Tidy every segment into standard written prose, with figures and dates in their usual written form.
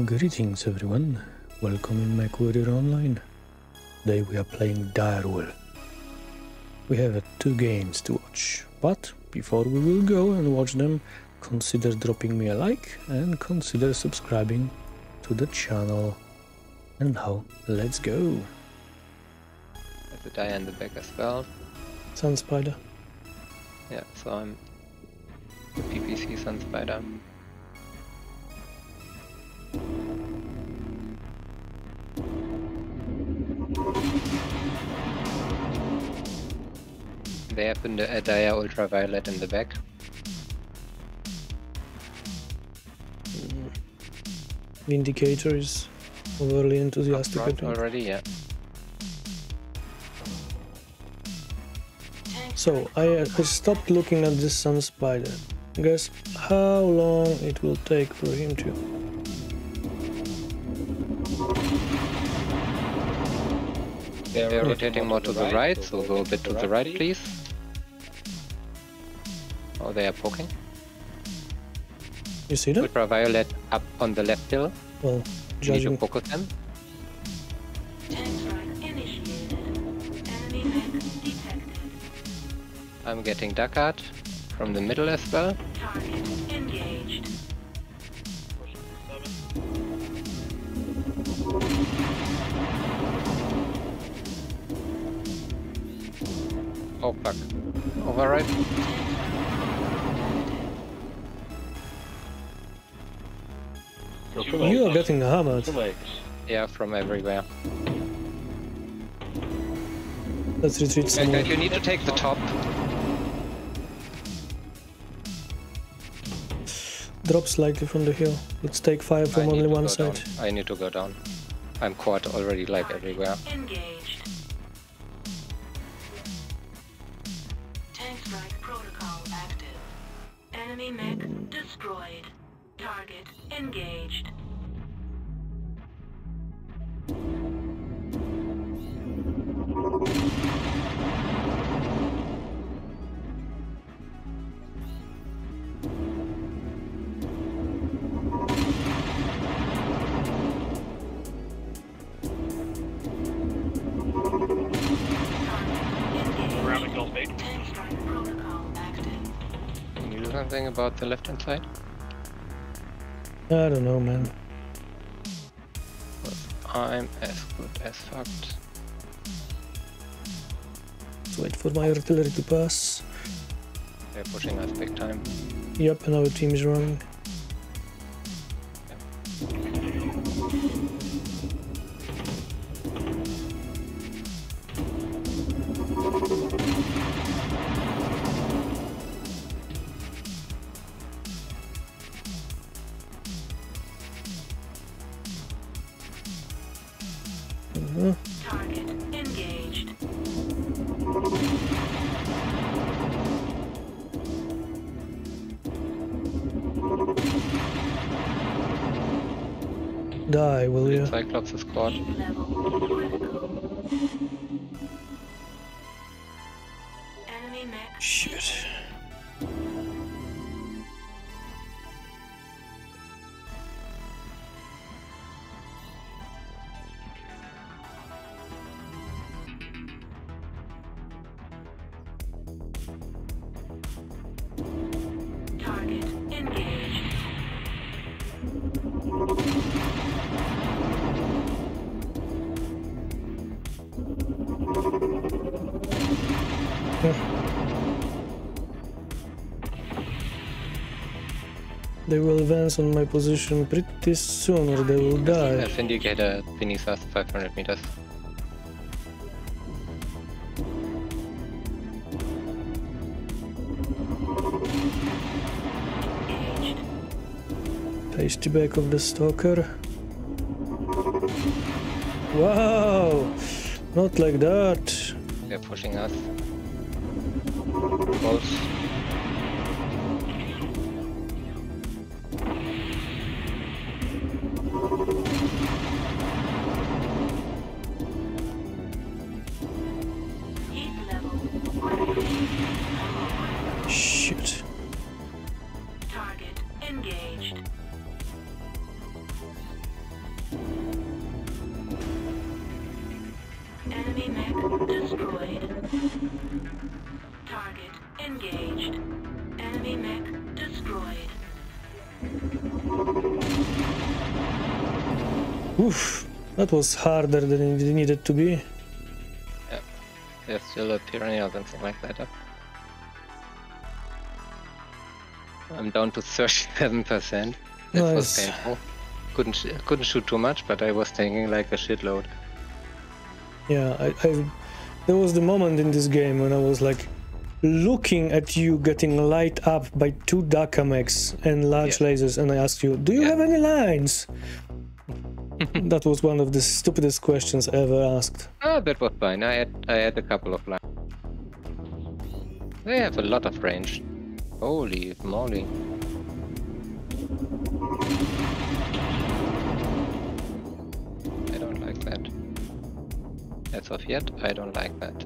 Greetings everyone, welcome in MechWarrior Online. Today we are playing Direwell. We have 2 games to watch, but before we will go and watch them, consider dropping me a like and consider subscribing to the channel. And now, let's go. There's a die in the back as well. Sun Spider. Yeah, so I'm the PPC Sun Spider. They have a dire ultraviolet in the back. Vindicator is overly enthusiastic, I think. Already, yeah. So, I stopped looking at this Sun Spider. Guess how long it will take for him to... They're rotating more to the right, so go a bit to the right, please. Oh, they are poking. You see them? Ultraviolet up on the left hill. Well, You need to judging... focus them. I'm getting Dakar from the middle as well. Target engaged. Oh fuck. Override. You are getting hammered. Yeah, from everywhere. Let's retreat somewhere. You need to take the top. Drop slightly from the hill. Let's take fire from only one side. I need to go down. I'm caught already like everywhere. Engaged. Tank strike protocol active. Enemy mech destroyed. Target engaged. Tank strike protocol active. Can you do something about the left hand side? I don't know, man. I'm as good as fucked. Let's wait for my artillery to pass. They're pushing us big time. Yep, and our team is running. Target engaged. Die, will you? Cyclops is caught. Heat level critical. Enemy mech. Shit. Target engaged. They will advance on my position pretty soon or they will die. A Vindicator beneath us 500 meters. Engaged. Tasty back of the stalker. Wow! Not like that. They're pushing us. Close. Heat level critical. Shit. Target engaged. Target engaged. Enemy mech destroyed. Oof, that was harder than it needed to be. Yeah. There's still a piranha or something like that up. I'm down to 37%. That was Nice. painful. Couldn't shoot too much, but I was taking like a shitload. Yeah, there was the moment in this game when I was like looking at you getting light up by 2 Daka mechs and large lasers, and I asked you, do you have any lines? That was one of the stupidest questions ever asked. Oh, that was fine. I had a couple of lines. They have a lot of range. Holy moly. I don't like that. As of yet, I don't like that.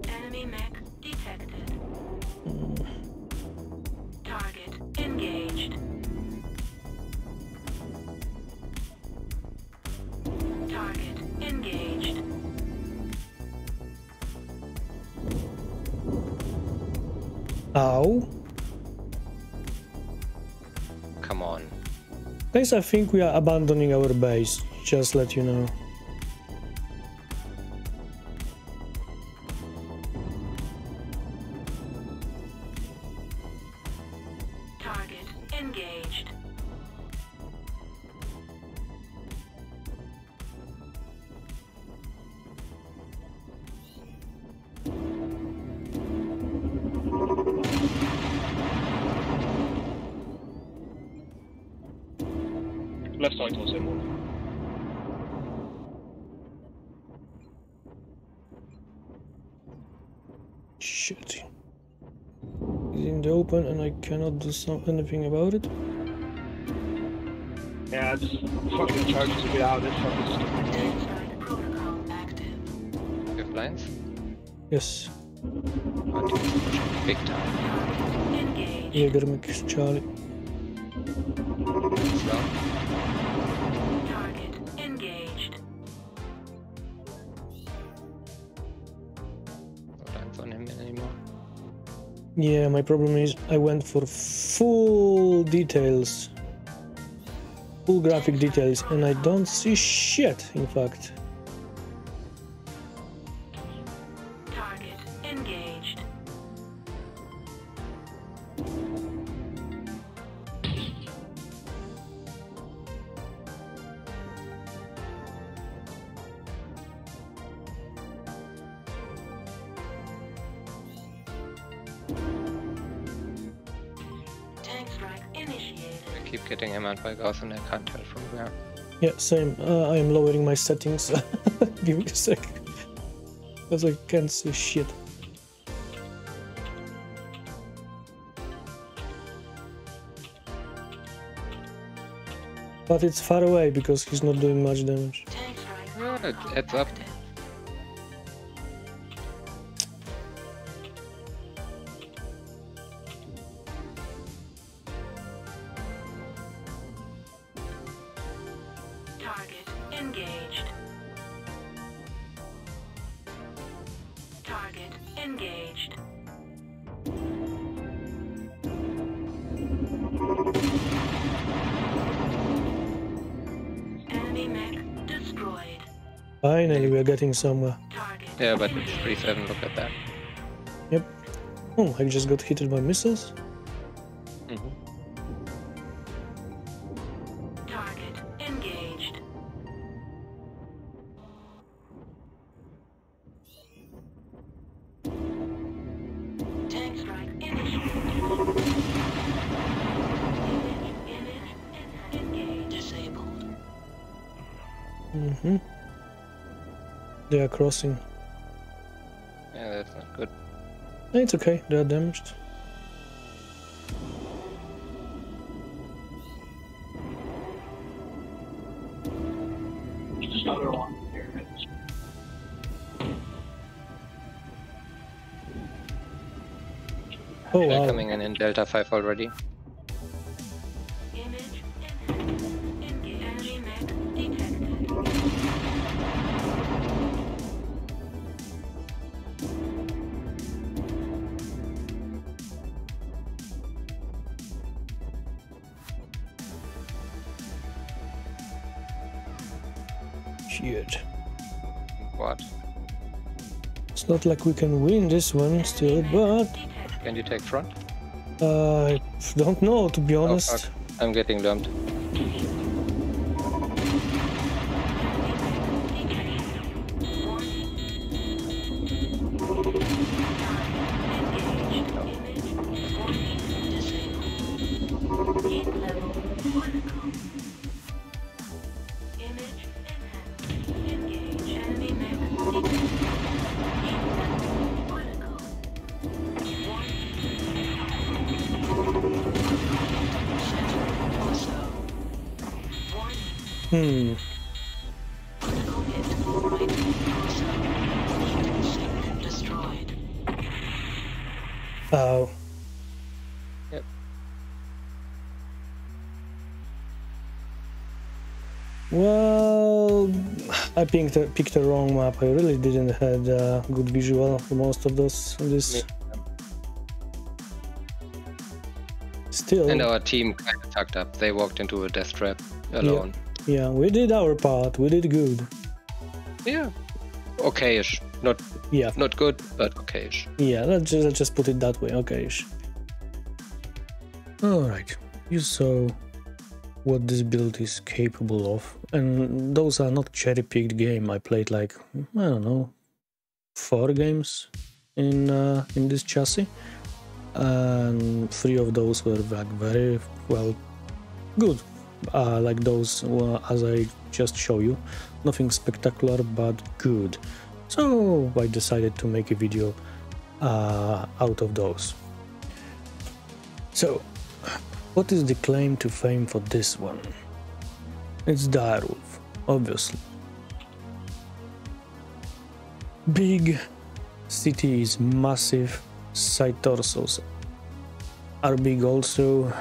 Enemy mech detected. Target engaged. Target engaged. Ow. Come on. Guys, I think we are abandoning our base, just let you know. Target engaged. Left side towards him. Shit. He's in the open and I cannot do anything about it. Yeah, just fucking charges to get out of this fucking stupid game. Inside protocol active. You have lines? Yes. Oh, dude, it's pushing big time. Target engaged. Jäger mech Charlie. Slow. Target engaged. No lines on him anymore. Yeah, my problem is I went for full details. Full graphic details, and I don't see shit, in fact. Target engaged. Tank strike initiated. I keep getting him out by Gauss and I can't tell from where. Yeah, same. I am lowering my settings. Give me a sec. Because I can't see shit. But it's far away because he's not doing much damage. Tank strike. Oh, it adds up. active. Target engaged. Target engaged. Enemy mech destroyed. Finally, we are getting somewhere. Target Yeah, but it's engaged. 3-7, look at that. Yep. Oh, I just got hit by missiles. Mm-hmm. Target engaged. Tank strike initiated. Image engage. Disabled. Mm-hmm. They are crossing. Yeah, that's not good. It's okay, they are damaged. Just another one. Oh They're wow. coming in Delta 5 already. Image engage. Enemy mech detected. Shit. What? It's not like we can win this one still, but Can you take front? I don't know, to be Oh, honest. fuck. I'm getting lumped. Oh. Yep. Well, I picked the wrong map. I really didn't have good visual for most of those. Still. And our team kind of fucked up. They walked into a death trap alone. Yeah, we did our part. We did good. Yeah. Okay-ish. Not good, but okay-ish. Yeah, let's just put it that way. Okay-ish. Alright, you saw what this build is capable of, and those are not cherry-picked game. I played like, I don't know, 4 games in this chassis, and 3 of those were like very well good, like those as I just show you. Nothing spectacular, but good. So I decided to make a video out of those. So, what is the claim to fame for this one? It's Direwolf, obviously. Big, city is massive, side torsos are big also,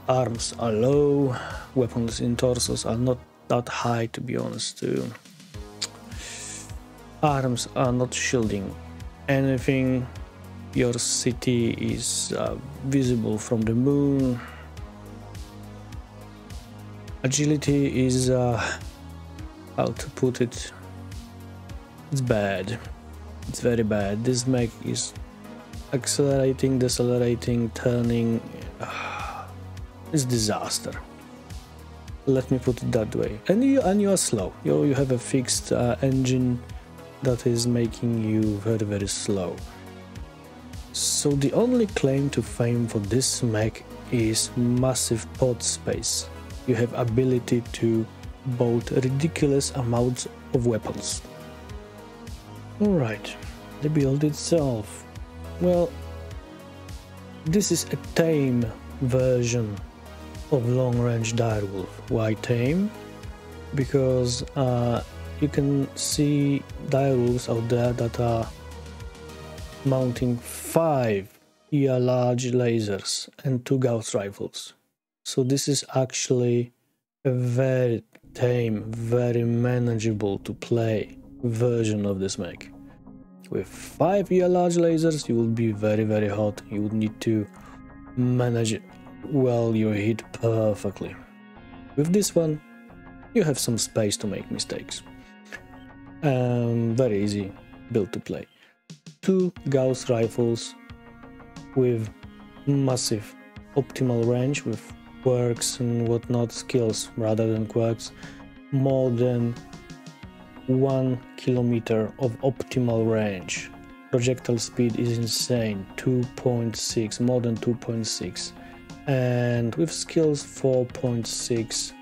arms are low, weapons in torsos are not that high, to be honest too. Arms are not shielding anything, your city is visible from the moon. Agility is, how to put it, it's bad, it's very bad. This mech is accelerating, decelerating, turning, it's disaster. Let me put it that way. And you are slow, you have a fixed engine that is making you very, very slow. So the only claim to fame for this mech is massive pod space. You have ability to bolt ridiculous amounts of weapons. Alright, the build itself. Well, this is a tame version of long-range Direwolf. Why tame? Because you can see Direwolves out there that are mounting 5 large lasers and 2 Gauss rifles. So this is actually a very tame, very manageable to play version of this mech. With 5 large lasers, you will be very, very hot. You would need to manage well your hit perfectly. With this one, you have some space to make mistakes. Very easy build to play. 2 Gauss rifles with massive optimal range, with quirks and whatnot, skills rather than quirks, more than 1 kilometer of optimal range. Projectile speed is insane, 2.6, more than 2.6, and with skills 4.6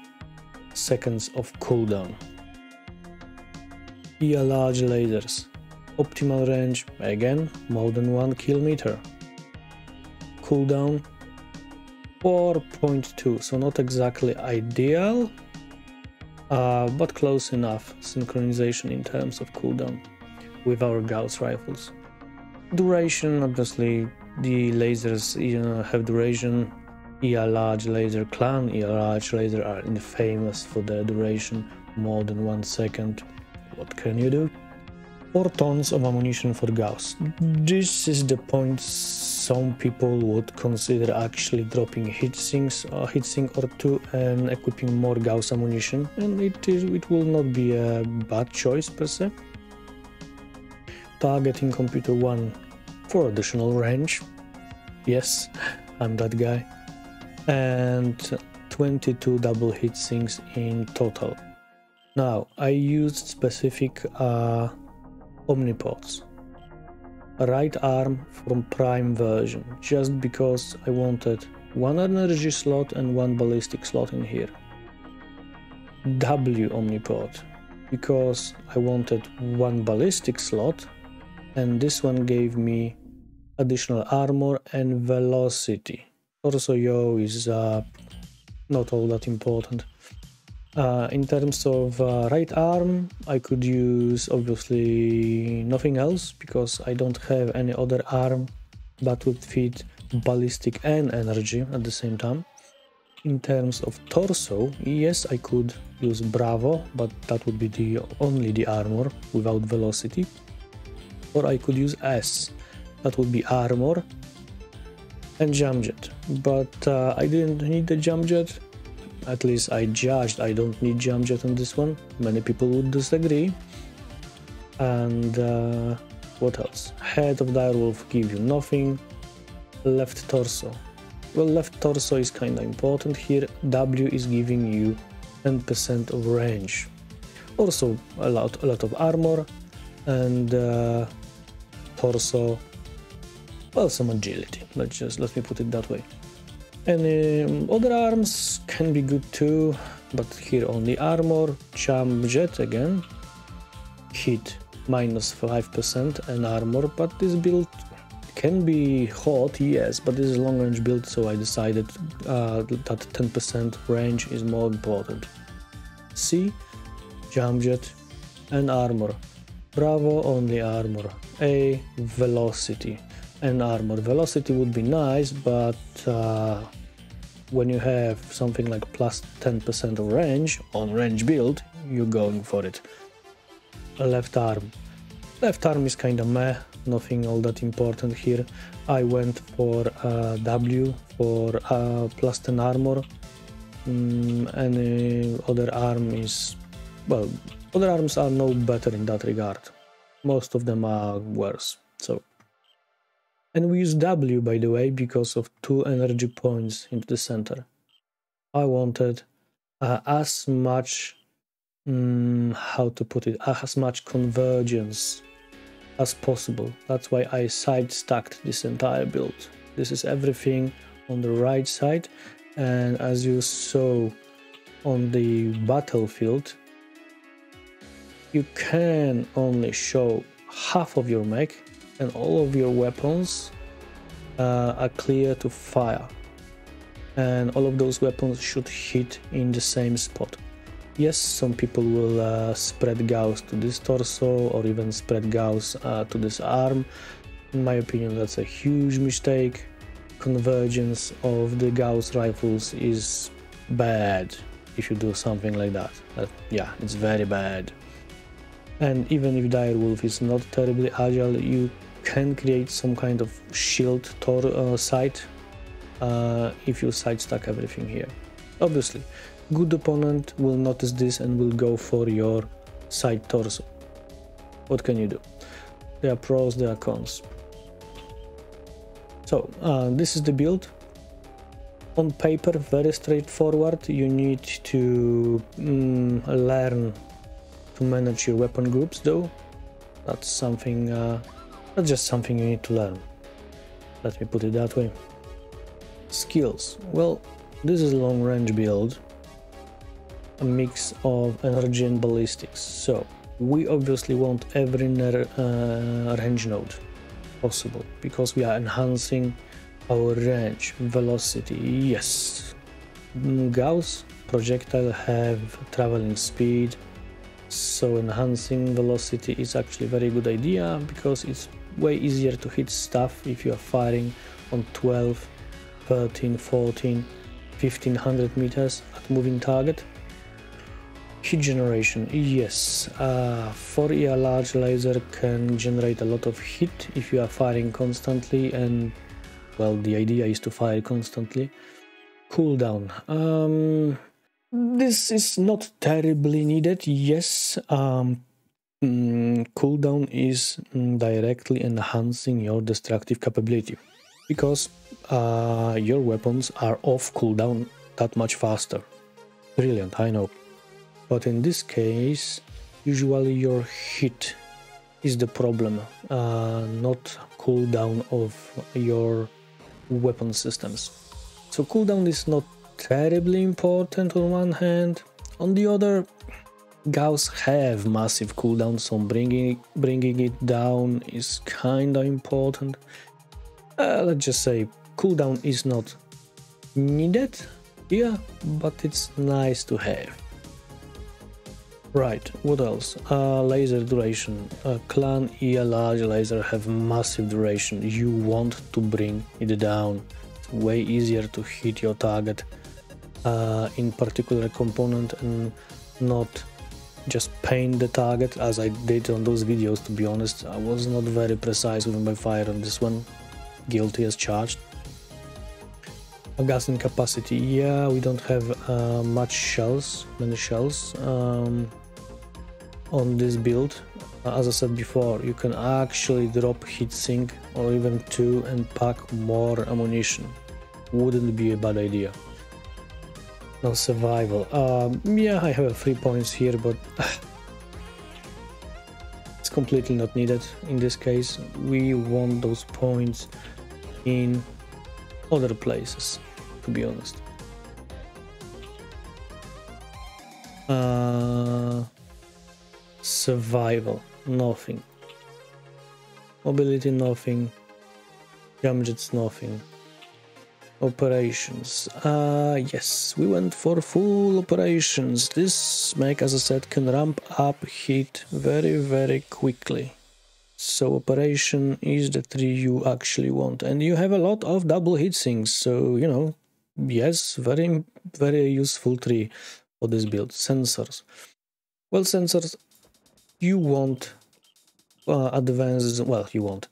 seconds of cooldown. Large lasers, optimal range, again more than 1 kilometer. Cooldown 4.2, so not exactly ideal, but close enough synchronization in terms of cooldown with our Gauss rifles. Duration, obviously the lasers have duration. Large laser clan, large laser are infamous for their duration, more than 1 second. What can you do? 4 tons of ammunition for Gauss. This is the point some people would consider actually dropping heatsink or two and equipping more Gauss ammunition, and it will not be a bad choice per se. Targeting computer 1 for additional range. Yes, I'm that guy. And 22 double heatsinks in total. Now, I used specific omnipods. Right arm from Prime version, just because I wanted 1 energy slot and 1 ballistic slot in here. W omnipod, because I wanted 1 ballistic slot, and this one gave me additional armor and velocity. Torso yaw is not all that important. In terms of right arm, I could use obviously nothing else because I don't have any other arm that would fit ballistic and energy at the same time. In terms of torso, yes, I could use Bravo, but that would be only the armor without velocity. Or I could use S, that would be armor and jump jet, but I didn't need the jump jet. At least I judged I don't need jump jet on this one. Many people would disagree. And what else? Head of direwolf give you nothing. Left torso. Well, left torso is kinda important here. W is giving you 10% of range. Also a lot of armor and torso. Well, some agility. Let me put it that way. And other arms can be good too, but here only armor, jump jet again, hit minus 5% and armor, but this build can be hot, yes, but this is a long range build, so I decided that 10% range is more important. C, jump jet and armor. Bravo, only armor. A, velocity and armor. Velocity would be nice, but when you have something like plus 10% of range on range build, you're going for it. Left arm. Left arm is kinda meh, nothing all that important here. I went for W for plus 10 armor. Any other arm is, well, other arms are no better in that regard. Most of them are worse. So. And we use W, by the way, because of 2 energy points into the center. I wanted as much, how to put it, as much convergence as possible. That's why I side stacked this entire build. This is everything on the right side, and as you saw on the battlefield, you can only show half of your mech and all of your weapons are clear to fire, and all of those weapons should hit in the same spot. Yes, some people will spread Gauss to this torso or even spread Gauss to this arm. In my opinion, that's a huge mistake. Convergence of the Gauss rifles is bad if you do something like that. Yeah, it's very bad. And even if direwolf is not terribly agile, you can create some kind of shield sight if you side stack everything here. Obviously, good opponent will notice this and will go for your side torso. What can you do? There are pros, there are cons. So this is the build. On paper, very straightforward. You need to learn to manage your weapon groups, though. That's something. That's just something you need to learn. Let me put it that way. Skills. Well, this is a long-range build, a mix of energy and ballistics. So we obviously want every range node possible because we are enhancing our range, velocity. Yes, Gauss projectile have traveling speed, so enhancing velocity is actually a very good idea because it's way easier to hit stuff if you are firing on 12, 13, 14, 1500 meters at moving target. Heat generation, yes. 4E large laser can generate a lot of heat if you are firing constantly, and well, the idea is to fire constantly. Cooldown. This is not terribly needed, yes. Cooldown is directly enhancing your destructive capability because your weapons are off cooldown that much faster. Brilliant, I know. But in this case, usually your hit is the problem, not cooldown of your weapon systems. So cooldown is not terribly important on one hand. On the other, Gauss have massive cooldowns, so bringing it down is kinda important. Let's just say cooldown is not needed, yeah, but it's nice to have. Right, what else? Laser duration. Clan E large laser have massive duration. You want to bring it down. It's way easier to hit your target in particular component and not just paint the target as I did on those videos. To be honest, I was not very precise with my fire on this one. Guilty as charged. Gassing capacity, yeah, we don't have many shells on this build. As I said before, you can actually drop heatsink or even 2 and pack more ammunition. Wouldn't be a bad idea. Now survival, yeah, I have 3 points here, but it's completely not needed in this case. We want those points in other places, to be honest. Survival, nothing. Mobility, nothing. Gadgets, nothing. Operations, yes, we went for full operations. This mech, as I said, can ramp up heat very quickly. So operation is the tree you actually want, and you have a lot of double heatsinks, so you know, yes, very useful tree for this build. Sensors, well, sensors, you want advanced, well, you want.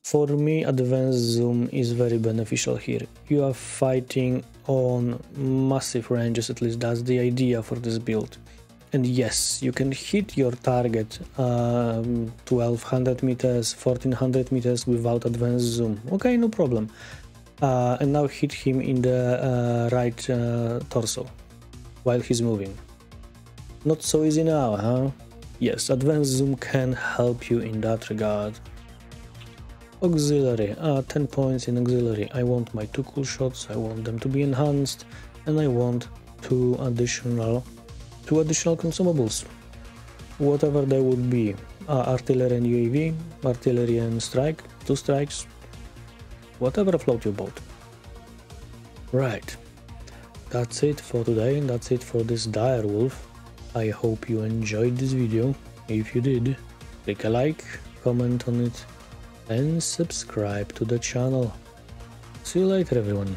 For me, advanced zoom is very beneficial here. You are fighting on massive ranges, at least that's the idea for this build. And yes, you can hit your target 1200 meters, 1400 meters without advanced zoom. Okay, no problem. And now hit him in the right torso while he's moving. Not so easy now, huh? Yes, advanced zoom can help you in that regard. Auxiliary, 10 points in auxiliary. I want my 2 cool shots, I want them to be enhanced, and I want 2 additional consumables, whatever they would be. Artillery and UAV, artillery and strike, 2 strikes, whatever float your boat. Right, that's it for today, and that's it for this dire wolf. I hope you enjoyed this video. If you did, click a like, comment on it, and subscribe to the channel. See you later, everyone.